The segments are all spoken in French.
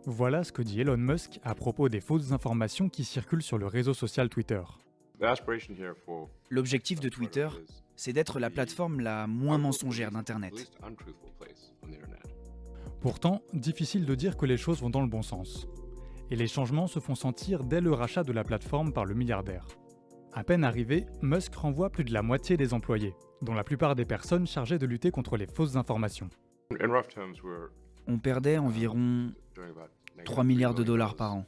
Voilà ce que dit Elon Musk à propos des fausses informations qui circulent sur le réseau social Twitter. L'objectif de Twitter, c'est d'être la plateforme la moins mensongère d'Internet. Pourtant, difficile de dire que les choses vont dans le bon sens. Et les changements se font sentir dès le rachat de la plateforme par le milliardaire. À peine arrivé, Musk renvoie plus de la moitié des employés, dont la plupart des personnes chargées de lutter contre les fausses informations. On perdait environ 3 milliards de dollars par an.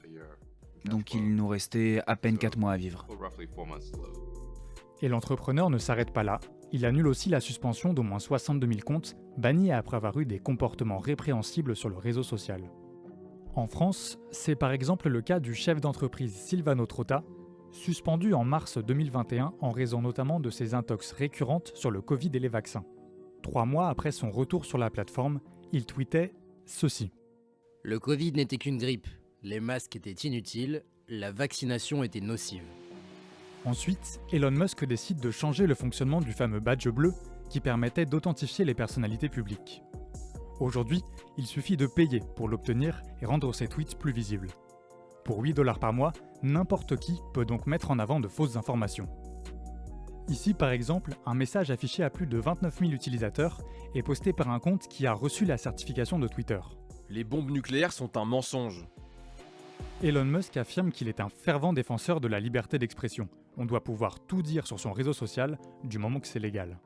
Donc il nous restait à peine 4 mois à vivre. Et l'entrepreneur ne s'arrête pas là, il annule aussi la suspension d'au moins 62 000 comptes, bannis après avoir eu des comportements répréhensibles sur le réseau social. En France, c'est par exemple le cas du chef d'entreprise Silvano Trota, suspendu en mars 2021 en raison notamment de ses intox récurrentes sur le Covid et les vaccins. 3 mois après son retour sur la plateforme, il tweetait ceci. Le Covid n'était qu'une grippe, les masques étaient inutiles, la vaccination était nocive. Ensuite, Elon Musk décide de changer le fonctionnement du fameux badge bleu qui permettait d'authentifier les personnalités publiques. Aujourd'hui, il suffit de payer pour l'obtenir et rendre ses tweets plus visibles. Pour 8 $ par mois, n'importe qui peut donc mettre en avant de fausses informations. Ici, par exemple, un message affiché à plus de 29 000 utilisateurs est posté par un compte qui a reçu la certification de Twitter. Les bombes nucléaires sont un mensonge. Elon Musk affirme qu'il est un fervent défenseur de la liberté d'expression. On doit pouvoir tout dire sur son réseau social, du moment que c'est légal.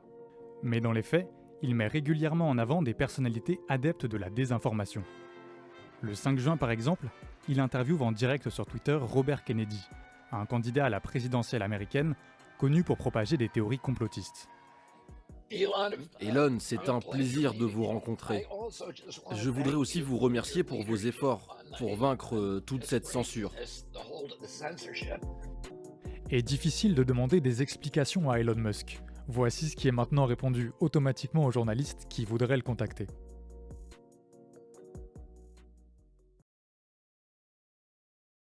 Mais dans les faits, il met régulièrement en avant des personnalités adeptes de la désinformation. Le 5 juin par exemple, il interviewe en direct sur Twitter Robert Kennedy, un candidat à la présidentielle américaine connu pour propager des théories complotistes. Elon, c'est un plaisir de vous rencontrer. Je voudrais aussi vous remercier pour vos efforts, pour vaincre toute cette censure. Et difficile de demander des explications à Elon Musk. Voici ce qui est maintenant répondu automatiquement aux journalistes qui voudraient le contacter.